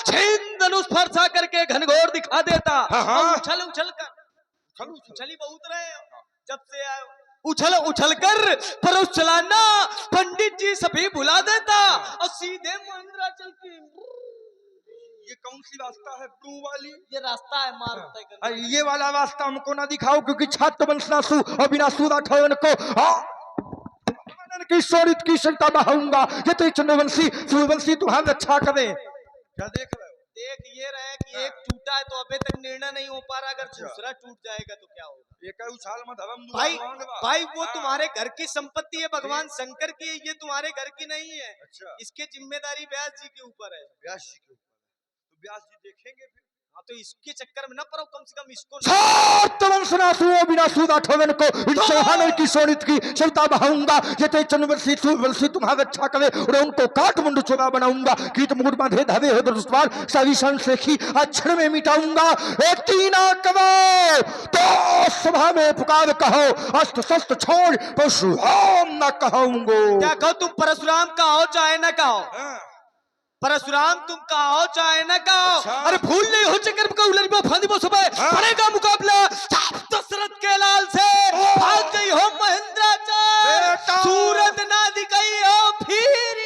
छीन धनुष फरसा करके घनघोर दिखा देता। हाँ। उछल उछल कर उछली बहुत रहे जब से आए, उछल उछल कर फरोश चलाना पंडित जी सभी भुला देता और सीधे महेंद्राचल की। ये कौन सी रास्ता है ब्लू वाली? ये रास्ता है मार्ग तय करने। ये वाला रास्ता हमको ना दिखाओ, क्योंकि छात्र वंशनासु और बिना सूरा ठहन को की शोरित की संता बहाऊंगा। ये तो चंद्रवंशी सूर्यवंशी तुम्हारा अच्छा करे। क्या देख रहे हो? देख ये रहे कि एक टूटा है तो अभी तक निर्णय नहीं हो पा रहा, अगर दूसरा टूट जाएगा तो क्या होगा। एक उछाल में धर्म भाई वो तुम्हारे घर की संपत्ति है, भगवान शंकर की है, ये तुम्हारे घर की नहीं है। अच्छा। इसकी जिम्मेदारी व्यास जी के ऊपर है। व्यास जी के ऊपर, तो व्यास जी देखेंगे फिर। हाँ तो इसके चक्कर में ना पड़ो, कम से कम इसको बिना सूदा ठोगन को इन चौहानों की सोनित की सविता बहाऊंगा। ये तो चंद्रवंशी सूर्यवंशी तुम्हारा अच्छा करे और उनको काठमुंडू चोरा बनाऊंगा। कीट मुकुट बांधे धवे हो दुष्पार सभी संसेखी अक्षर में मिटाऊंगा। एक तीना करो तो सभा में पुकार कहो, अस्त्र शस्त्र छोड़ परशुराम न कहूंगो। क्या कहो तुम परशुराम का हो चाहे न कहो, परशुराम तुम कहो चाहे न कहो। अच्छा। अरे भूल नहीं हो चक्कर पड़ेगा मुकाबला दशरथ के लाल से। भाग गई हो महेंद्राचल, सूरत ना दिखाई हो फिर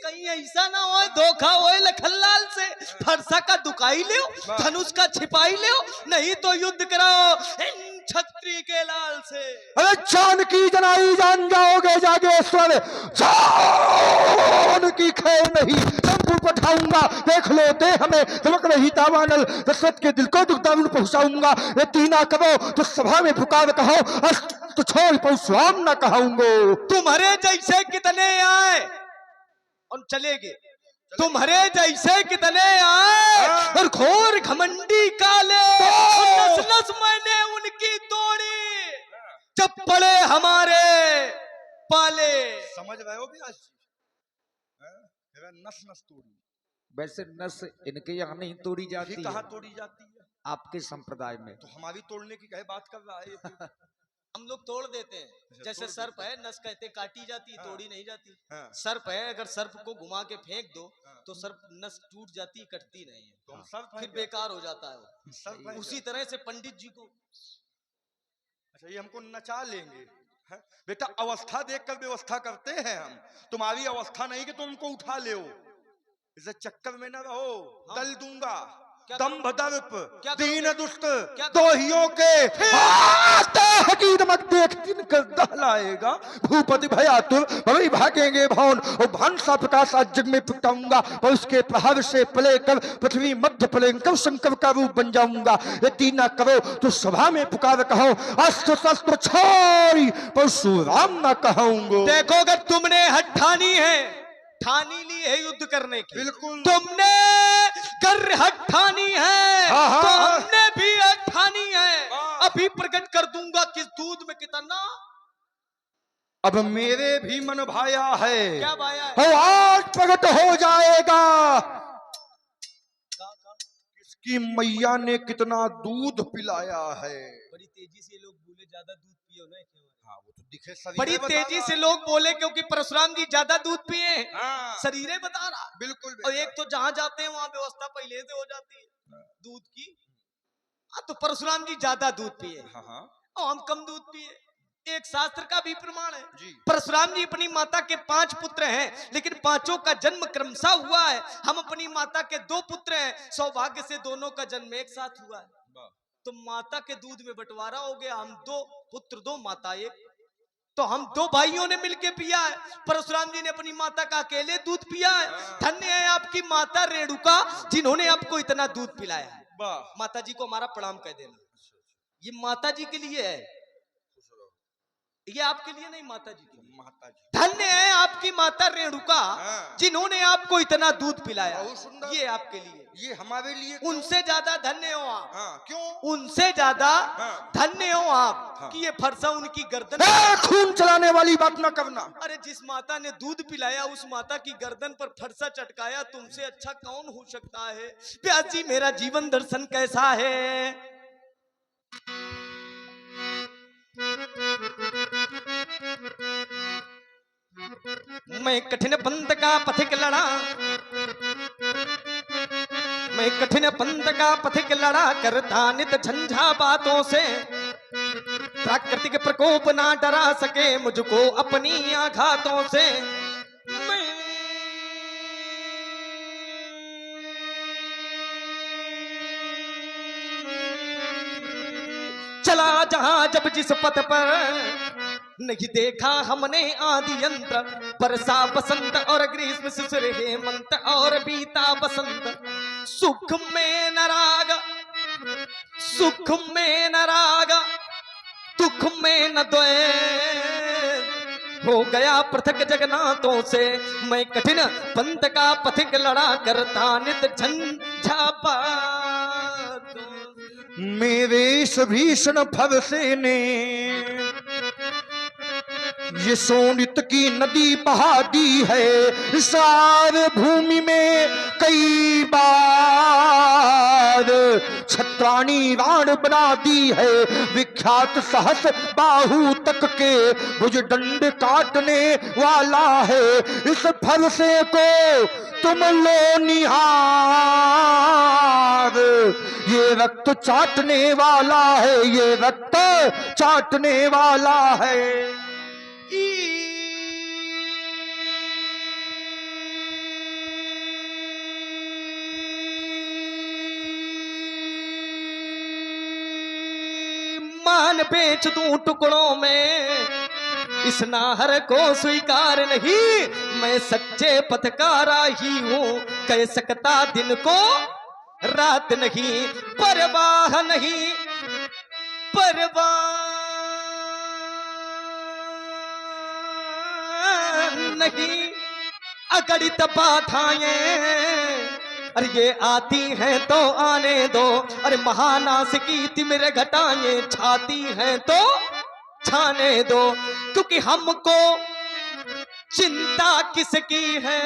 कहीं ऐसा ना हो धोखा हो लखनलाल से। फरसा का दुकाई ले, धनुष का छिपाई ले, नहीं तो युद्ध कराओ इन छत्री के लाल से। अरे जानकी जनाई जान जाओगे जागेश्वर, जानकी खैर नहीं तुमको पठाऊंगा। देख लो दे हमें चमक रही तावानल, दशरथ के दिल को दुख पहुंचाऊंगा। ये तीना करो तो सभा में पुकार कहो, तो छोड़ परशुराम न कहूंगो। तुम्हारे जैसे कितने आए और चलेगे, तुम्हारे जैसे कितने आए और घोर घमंडी काले, नस नस मैंने उनकी तोड़ी जब पड़े हमारे पाले। समझ रहे हो व्यास जी? नस नस तोड़ी, वैसे नस इनके यहाँ नहीं तोड़ी जाती है। कहाँ तोड़ी जाती है? आपके संप्रदाय में। तो हमारी तोड़ने की कहे बात कर रहा है। हम लोग तोड़ देते हैं। जैसे सर्प है, नस कहते काटी जाती है, तोड़ी नहीं जाती। सर्प है, अगर सर्प को घुमा के फेंक दो तो सर्प नस टूट जाती, कटती नहीं है, तो सर्प फिर बेकार हो जाता है वो। उसी तरह से पंडित जी को, अच्छा ये हमको नचा लेंगे है? बेटा अवस्था देखकर व्यवस्था करते हैं हम, तुम्हारी अवस्था नहीं कि तुम हमको उठा ले, इसे चक्कर में न रहो। दल दूंगा दम्भ दर्प दीन दुष्ट दोहियों के हकीर मत देख दिन कर दहलाएगा। भूपति भयातुर भवि भागेंगे भवन और भंसा प्रकाश आज जग में प्रगटाऊंगा। और उसके प्रहार से पले कर पृथ्वी मध्य पलंकर शंकर का रूप बन जाऊंगा। ये तीना करो तो सभा में पुकार कहो, अस्त्र शस्त्र छोड़ परशुराम न कहूंगो। देखो अगर तुमने हठ ठानी है, ठानी ली है युद्ध करने की, बिल्कुल तुमने कर हठ ठानी है तो हमने भी हठ ठानी है। अभी प्रकट कर दूंगा किस दूध में कितना। अब मेरे भी मन भाया है, क्या भाया है? आज प्रकट हो जाएगा किसकी मैया ने कितना दूध पिलाया है। बड़ी तेजी से लोग बोले ज्यादा दूध पियो ना। हाँ वो तो दिखे बड़ी तेजी से लोग बोले क्योंकि परशुराम जी ज्यादा दूध पिए। शरीर बता रहा बिल्कुल। और एक तो जहां जाते हैं वहां व्यवस्था पहले से हो जाती है दूध की। तो परशुराम जी ज्यादा दूध पिए और हम कम दूध पिए। एक शास्त्र का भी प्रमाण है। परशुराम जी अपनी माता के 5 पुत्र हैं, लेकिन पांचों का जन्म क्रमशः हुआ है। हम अपनी माता के 2 पुत्र हैं, सौभाग्य से दोनों का जन्म एक साथ हुआ है। तो माता के दूध में बंटवारा हो गया। हम 2 पुत्र 2 माता 1, तो हम 2 भाइयों ने मिलके पिया है। परशुराम जी ने अपनी माता का अकेले दूध पिया है। धन्य है आपकी माता रेणुका जिन्होंने आपको इतना दूध पिलाया है। माता जी को हमारा प्रणाम कह देना। ये माता जी के लिए है, ये आपके लिए नहीं, माता जी के लिए। माता जी धन्य है आपकी माता रेणुका जिन्होंने आपको इतना दूध पिलाया। ये आपके लिए, ये हमारे लिए। उनसे ज्यादा धन्य हो आप। क्यों? उनसे ज्यादा धन्य हो आप कि ये फरसा उनकी गर्दन। खून चलाने वाली बात ना करना। अरे जिस माता ने दूध पिलाया उस माता की गर्दन पर फरसा चटकाया, तुमसे अच्छा कौन हो सकता है? व्यास जी मेरा जीवन दर्शन कैसा है? मैं कठिन पंथ का पथिक लड़ा, मैं कठिन पंथ का पथिक लड़ा करता नित झंझा बातों से, प्राकृतिक प्रकोप ना डरा सके मुझको अपनी आघातों से। मैं चला जहां जब जिस पथ पर, नहीं देखा हमने आदि यंत्र, बरसा बसंत और ग्रीष्म शिशिर हेमंत और बीता बसंत। सुख में न राग, सुख में न राग, दुख में न द्वेष, हो गया पृथक जगन्नाथों से। मैं कठिन पंथ का पथिक लड़ा करता नित झंझापा। मेरे इस भीषण भव से ने ये सोनित की नदी बहा दी है, सारे भूमि में कई बार छत्राणी राण बना दी है। विख्यात सहस बाहु तक के भुज दंड काटने वाला है। इस फरसे को तुम लो निहार, ये रक्त चाटने वाला है, ये रक्त चाटने वाला है। मान बेच दूं टुकड़ों में, इस नाहर को स्वीकार नहीं। मैं सच्चे पथकारा ही हूं, कह सकता दिन को रात नहीं। परवाह नहीं, परवाह नहीं, अगणित बाधाएं अरे ये आती हैं तो आने दो। अरे महानाश की तिमिर घटाएं छाती हैं तो छाने दो, क्योंकि हमको चिंता किसकी है।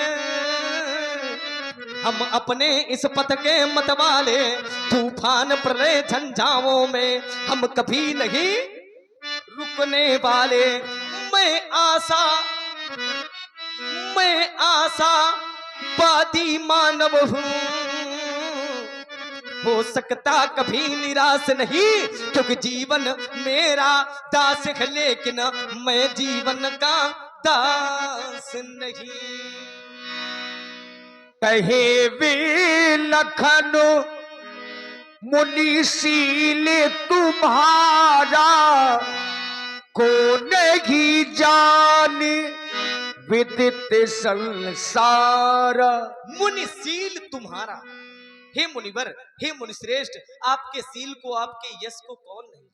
हम अपने इस पथ के मतवाले, तूफान प्रलय झंझाओं में हम कभी नहीं रुकने वाले। मैं आशा वादी मानव हूं, हो सकता कभी निराश नहीं, क्योंकि जीवन मेरा दास है, लेकिन मैं जीवन का दास नहीं। कहे वे लखन मुनिशील तुम्हारा, को नहीं जाने विदित संसार। मुनिशील तुम्हारा, हे मुनिवर, हे मुनिश्रेष्ठ, आपके शील को, आपके यश को कौन नहीं।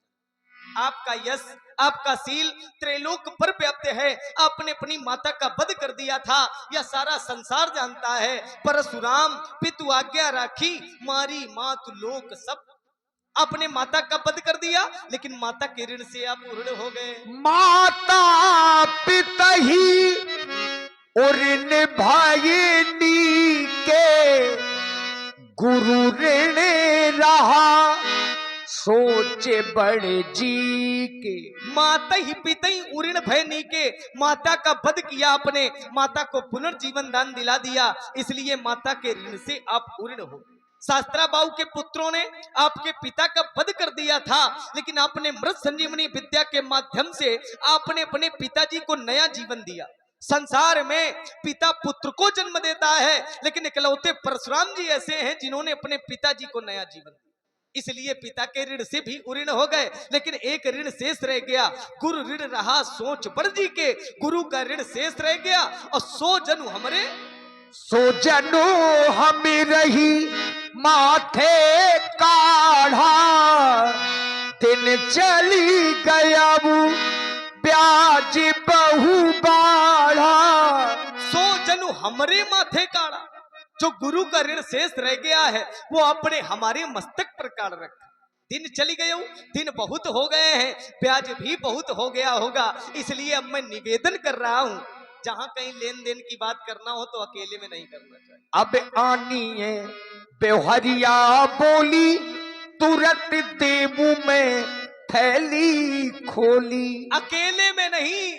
आपका यश, आपका शील त्रैलोक पर व्याप्त है। आपने अपनी माता का वध कर दिया था, यह सारा संसार जानता है। परशुराम पितु आज्ञा राखी, मारी मातु लोक सब। आपने माता का वध कर दिया, लेकिन माता के ऋण से आप ऋण हो गए। माता पिता ही और भाई के, गुरु ऋण रहा सोचे बड़े जी के। माता ही पिता ही उऋण भय नी के, माता का वध किया आपने, माता को पुनर्जीवन दान दिला दिया, इसलिए माता के ऋण से आप उऋण हो। शास्त्राबाहु के पुत्रों ने आपके पिता का वध कर दिया था, लेकिन आपने मृत संजीवनी विद्या के माध्यम से आपने अपने पिताजी को नया जीवन दिया। संसार में पिता पुत्र को जन्म देता है, लेकिन इकलौते परशुराम जी ऐसे हैं जिन्होंने अपने पिताजी को नया जीवन दिया। इसलिए पिता के ऋण से भी उऋण हो गए, लेकिन एक ऋण शेष रह गया। गुरु ऋण रहा सोच बड़ जी के, गुरु का ऋण शेष रह गया। और सो जनु हमरे, सो जनु हमें रही माथे काढ़ा, दिन चली गया वो ब्याज बहु बाढ़ा। सो जनु हमरे माथे काढ़ा, जो गुरु का ऋण शेष रह गया है वो आपने हमारे मस्तक पर काढ़ रखा। दिन चली गए, दिन बहुत हो गए हैं, ब्याज भी बहुत हो गया होगा। इसलिए अब मैं निवेदन कर रहा हूं, जहां कहीं लेन देन की बात करना हो तो अकेले में नहीं करना चाहिए। अब आनी है बेवहरिया बोली, तुरंत देवू में थैली खोली। अकेले में नहीं,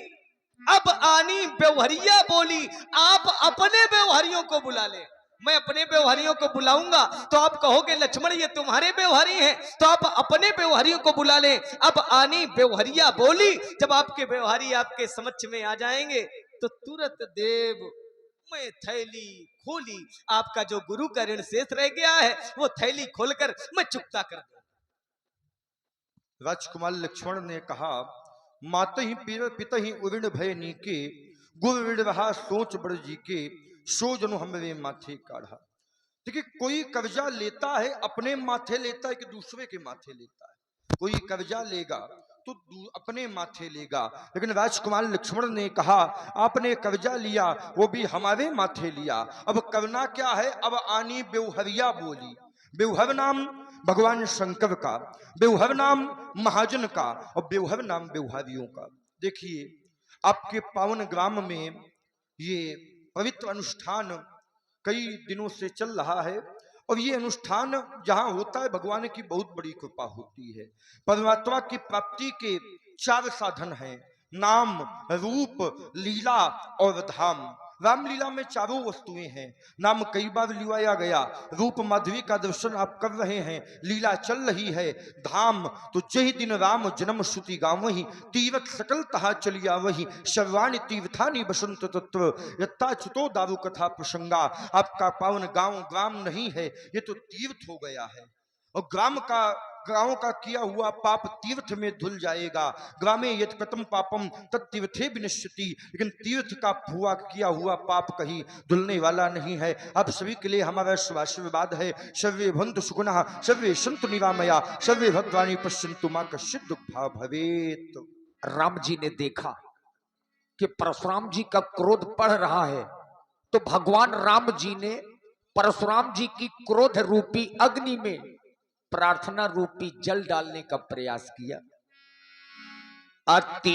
अब आनी बेवहरिया बोली, आप अपने बेवहरियों को बुला ले। मैं अपने व्यवहारियों को बुलाऊंगा तो आप कहोगे लक्ष्मण ये तुम्हारे व्यवहारी हैं, तो आप अपने व्यवहारियों को बुला लें। अब आनी व्यवहारिया बोली, जब आपके व्यवहारी आपके समक्ष में आ जाएंगे तो तुरंत देव मैं थैली खोली, आपका जो गुरु का ऋण शेष रह गया है वो थैली खोलकर मैं चुकता कर दूं। राजकुमार लक्ष्मण ने कहा, मात ही पिता ही उऋण भय नीके, गुरु ऋण रहा सोच बड़ जी के, सो जनु हमरे माथे काढ़ा। देखिए, कोई कर्जा लेता है अपने माथे लेता है कि दूसरे के माथे लेता है। कोई कर्जा लेगा तो अपने माथे लेगा, लेकिन राजकुमार लक्ष्मण ने कहा आपने कर्जा लिया वो भी हमारे माथे लिया, अब करना क्या है। अब आनी बेवहरिया बोली। बेवहर नाम भगवान शंकर का, बेवहर नाम महाजन का और बेवहर नाम बेवहारियों का। देखिए, आपके पावन ग्राम में ये पवित्र अनुष्ठान कई दिनों से चल रहा है, और ये अनुष्ठान जहां होता है भगवान की बहुत बड़ी कृपा होती है। परमात्मा की प्राप्ति के 4 साधन हैं, नाम, रूप, लीला और धाम। रामलीला में 4 वस्तुएं हैं। नाम कई बार लिवाया गया, रूप माधवी का दर्शन आप कर रहे हैं, लीला चल रही है। धाम तो जही दिन राम जन्म श्रुति गावही, तीरथ सकल तहा चलिया वही, सर्वाणि तीर्थानि बसंत तत्व, यत्ता चितो दारू कथा प्रसंगा। आपका पावन गांव ग्राम नहीं है, ये तो तीर्थ हो गया है। और गांव का किया हुआ पाप तीर्थ में धुल जाएगा। ग्रामे यत् कृतं पापम तत्तीर्थे विनश्यति, लेकिन तीर्थ का किया हुआ पाप कहीं धुलने वाला नहीं है। आप सभी के लिए हमारा आशीर्वाद है, सर्वे भवन्तु सुखिनः, सर्वे सन्तु निरामया, सर्वे भद्राणि पश्यन्तु मा कश्चित् दुःखभाग् भवेत्। राम जी ने देखा कि परशुराम जी का क्रोध बढ़ रहा है, तो भगवान राम जी ने परशुराम जी की क्रोध रूपी अग्नि में प्रार्थना रूपी जल डालने का प्रयास किया। अति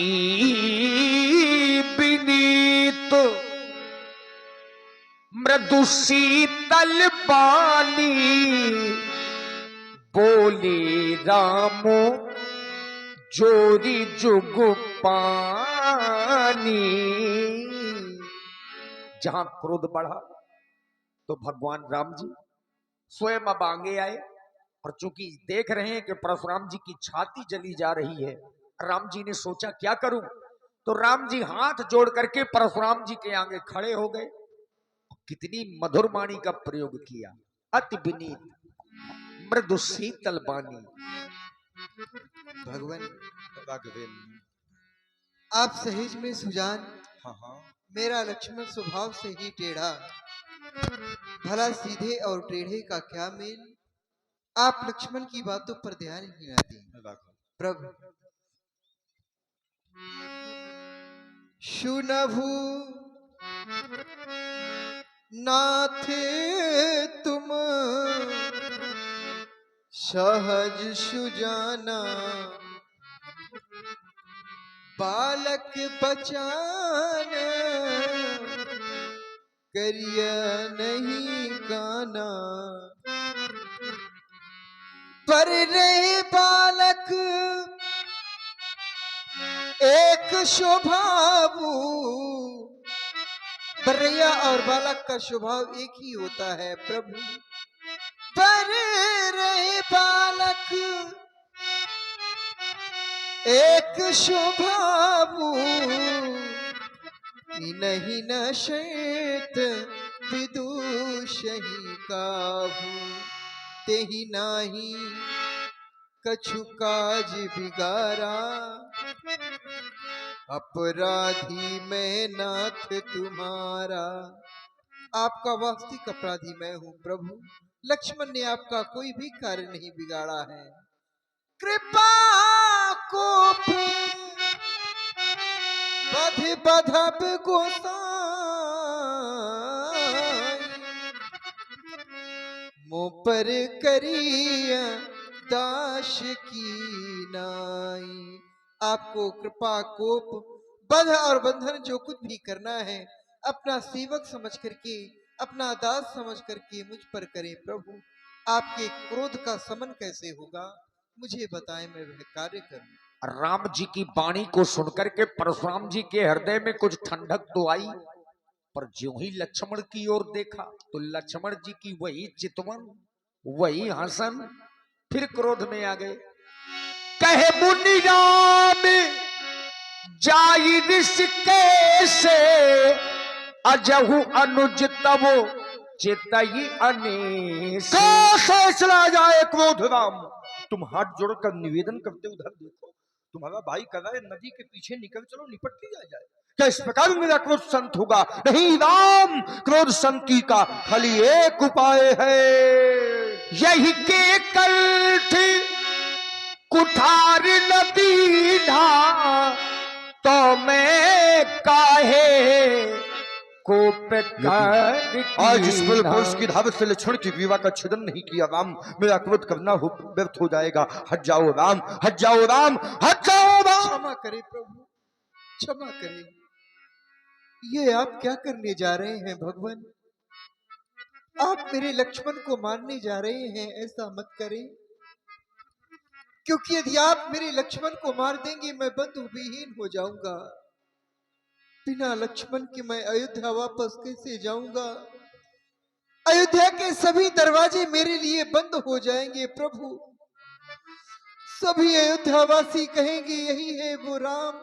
विनीत मृदु शीतल पानी, बोले रामो जोरी जुग पानी। जहां क्रोध बढ़ा तो भगवान राम जी स्वयं अब आगे आए, और चूंकि देख रहे हैं कि परशुराम जी की छाती जली जा रही है, राम जी ने सोचा क्या करूं, तो राम जी हाथ जोड़ करके परशुराम जी के आगे खड़े हो गए। कितनी मधुर वाणी का प्रयोग किया, अति विनीत मृदु शीतल वाणी। भगवान राघवेन, आप सहेज में सुजान, हाँ, मेरा लक्ष्मण स्वभाव से ही टेढ़ा, भला सीधे और टेढ़े का क्या मेल। आप लक्ष्मण की बातों पर ध्यान ही न दें प्रभु। शुनभु नाथ तुम सहज सुजाना, बालक बचान करिया नहीं गाना। पर रहे बालक एक स्वभाव, बरैया और बालक का स्वभाव एक ही होता है प्रभु। पर रहे बालक एक स्वभाव, नहीं न श्वेत विदुषहि काहू, तेहि नाही कछु काज बिगारा। अपराधी मैं नाथ तुम्हारा। आपका वास्तविक अपराधी मैं हूँ प्रभु। लक्ष्मण ने आपका कोई भी कार्य नहीं बिगाड़ा है। कृपा को बधब गोसाई, मुँह पर करिया दास की नाई। आपको कृपा कोप बध और बंधन जो कुछ भी करना है अपना सेवक समझ करके, अपना दास समझ करके मुझ पर करें प्रभु। आपके क्रोध का समन कैसे होगा मुझे बताएं, मैं वह कार्य करूं। राम जी की वाणी को सुनकर के परशुराम जी के हृदय में कुछ ठंडक तो आई, पर ज्यों ही लक्ष्मण की ओर देखा तो लक्ष्मण जी की वही चितवन, वही हसन, फिर क्रोध में आ गए। कहे मुनि राम जाई ऋषिकेश, अजहु अनुज तब चितई अनेस। कैसे चला जाए क्रोध राम। तुम हाथ जोड़कर निवेदन करते उधर देखो, तुम्हारा भाई कर रहा है, नदी के पीछे निकल चलो, निपट लिया जाए। क्या इस प्रकार मेरा क्रोध शांत होगा? नहीं राम, क्रोध शांति का खाली एक उपाय है। यही के कंठ कुठार नदी धा, तो मैं काहे कोप कर आज इस बल पुरुष की धावत से लक्ष्मण की विवाह का छेदन नहीं किया राम, मेरा क्रोध करना व्यर्थ हो जाएगा। हट जाओ राम, हट जाओ राम, हट जाओ राम। क्षमा करें प्रभु, क्षमा करें। ये आप क्या करने जा रहे हैं भगवान? आप मेरे लक्ष्मण को मारने जा रहे हैं, ऐसा मत करें। क्योंकि यदि आप मेरे लक्ष्मण को मार देंगे मैं बंधु विहीन हो जाऊंगा। बिना लक्ष्मण के मैं अयोध्या वापस कैसे जाऊंगा? अयोध्या के सभी दरवाजे मेरे लिए बंद हो जाएंगे प्रभु। सभी अयोध्यावासी कहेंगे यही है वो राम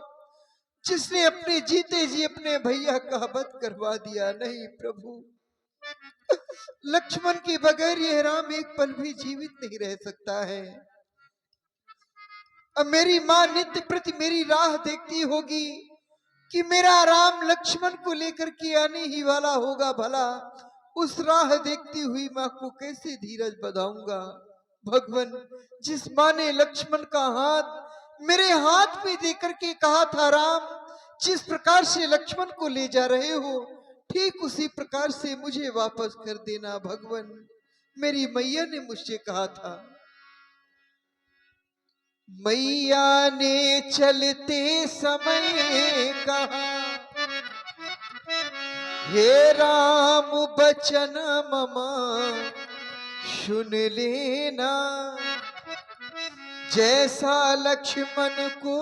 जिसने अपने जीते जी अपने भैया का वध करवा दिया। नहीं प्रभु, लक्ष्मण के बगैर यह राम एक पल भी जीवित नहीं रह सकता है। अब मेरी माँ नित्य प्रति मेरी राह देखती होगी कि मेरा राम लक्ष्मण को लेकर के आने ही वाला होगा। भला उस राह देखती हुई माँ को कैसे धीरज बधाऊंगा? भगवान, जिस माँ ने लक्ष्मण का हाथ मेरे हाथ में देकर के कहा था राम जिस प्रकार से लक्ष्मण को ले जा रहे हो ठीक उसी प्रकार से मुझे वापस कर देना। भगवान, मेरी मैया ने मुझसे कहा था, मैया ने चलते समय कहा, हे राम बचन ममा सुन लेना, जैसा लक्ष्मण को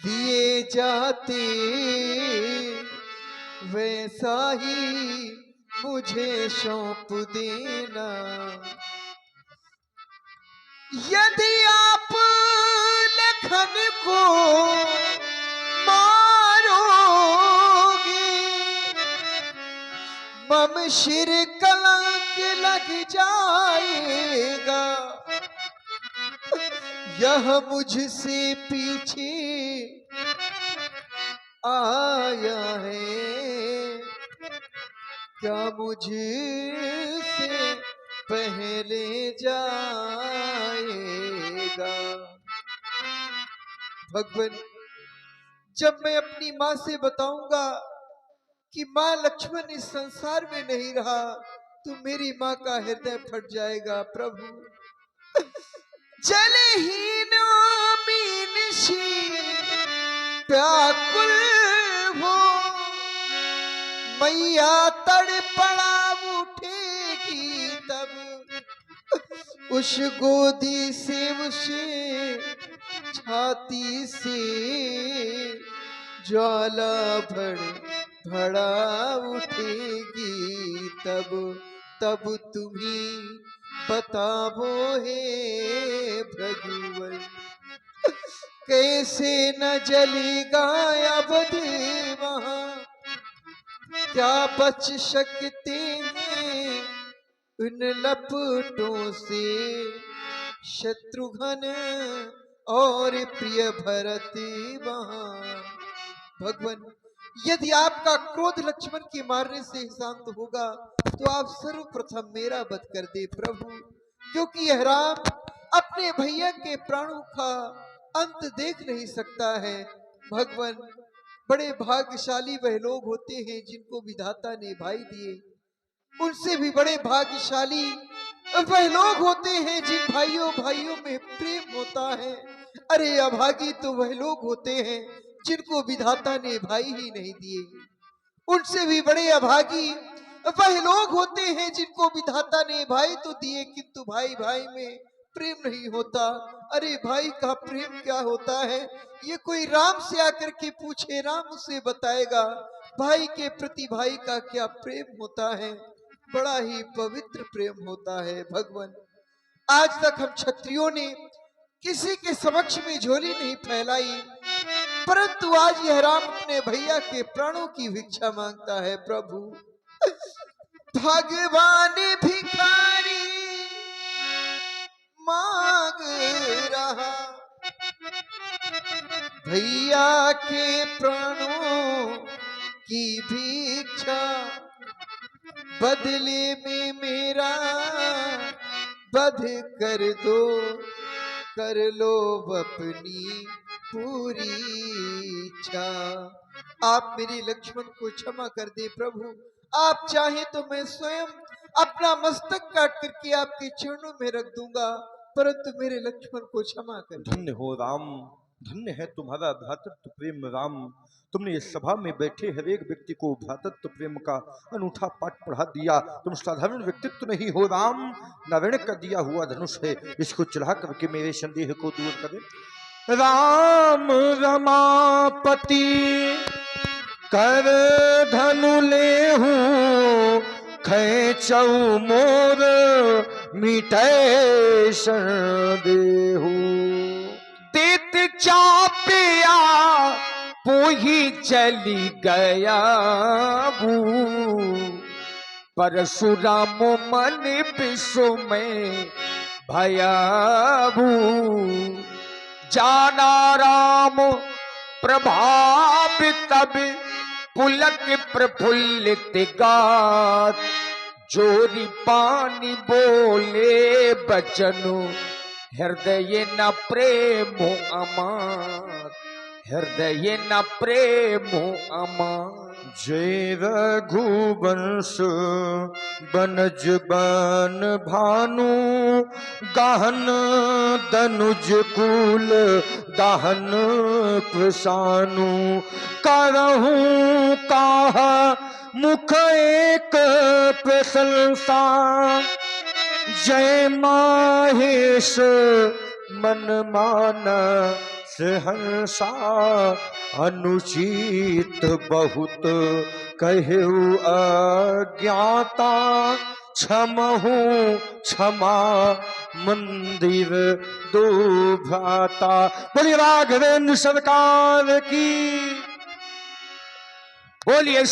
दिए जाते वैसा ही मुझे सौंप देना। यदि आप लखन को मारोगे मम सिर कलंक लग जाएगा। यह मुझसे पीछे आया है, क्या मुझसे पहले जाएगा। भगवान, जब मैं अपनी माँ से बताऊंगा कि माँ लक्ष्मण इस संसार में नहीं रहा तो मेरी माँ का हृदय फट जाएगा। प्रभु, जलहीन मीन व्याकुल हो, मैया तड़पड़ा उठेगी तब उस गोदी से उसे छाती से ज्वाला भड़ा उठेगी तब तुम्हें बताओ हे भगवन, कैसे न जलेगा अवध वहां, क्या बच सकते हैं उन लपटों से शत्रुघ्न और प्रिय भरत वहां। भगवान, यदि आपका क्रोध लक्ष्मण के मारने से शांत होगा तो आप सर्वप्रथम मेरा वध कर दे प्रभु, क्योंकि यह राम अपने भैया के प्राणों का अंत देख नहीं सकता है। भगवान, बड़े भाग्यशाली वह लोग होते हैं जिनको विधाता ने भाई दिए, उनसे भी बड़े भाग्यशाली वह लोग होते हैं जिन भाइयों में प्रेम होता है। अरे अभागी तो वह लोग होते हैं जिनको विधाता ने भाई ही नहीं दिए। उनसे भी बड़े अभागी वह लोग होते हैं जिनको विधाता ने भाई तो दिए किंतु भाई भाई में प्रेम नहीं होता। अरे भाई का प्रेम क्या होता है ये कोई राम से आकर के पूछे, राम उसे बताएगा। भाई के प्रति भाई का क्या प्रेम होता है, बड़ा ही पवित्र प्रेम होता है भगवान। आज तक हम क्षत्रियों ने किसी के समक्ष में झोली नहीं फैलाई, परंतु आज यह राम अपने भैया के प्राणों की भिक्षा मांगता है। प्रभु भगवान भिखारी मांग रहा, भैया के प्राणों की भिक्षा, बदले में मेरा वध कर दो, कर लो अपनी पूरी इच्छा। आप मेरे लक्ष्मण को क्षमा कर दे प्रभु। आप चाहे तो मैं स्वयं अपना मस्तक काट करके आपके चरणों में रख दूंगा, परंतु मेरे लक्ष्मण को क्षमा कर दे। धन्य हो राम, धन्य है तुम्हारा भ्रातृत्व प्रेम राम। तुमने इस सभा में बैठे हर एक व्यक्ति को भ्रातृत्व प्रेम का अनूठा पाठ पढ़ा दिया। तुम साधारण व्यक्तित्व नहीं हो राम, नारायण का दिया हुआ धनुष है, इसको चढ़ा करके मेरे संदेह को दूर करें। राम रमापति कर धनु ले हूँ, खेचौ मोर मिटै शरण देहु। देत चापिया पोही चली गया बू, परशुराम मन विश्व में भयाबू। जाना राम प्रभावित तब पुलक प्रफुल्लित गात, जोरी पानी बोले बचनु हृदय न प्रेम अमार, हृदय न प्रेम अमार। जय रघुवंश बनज बन भानु, गहन दनुज कुल दहन प्रसानु। करहूं काह मुख एक प्रशंसा, जय माहेश मन माना सहंसा। अनुचित बहुत कहु अज्ञाता, क्षमहु क्षमा मंदिर दो भ्राता। बोलिए राघवेंद्र सरकार की, बोलिए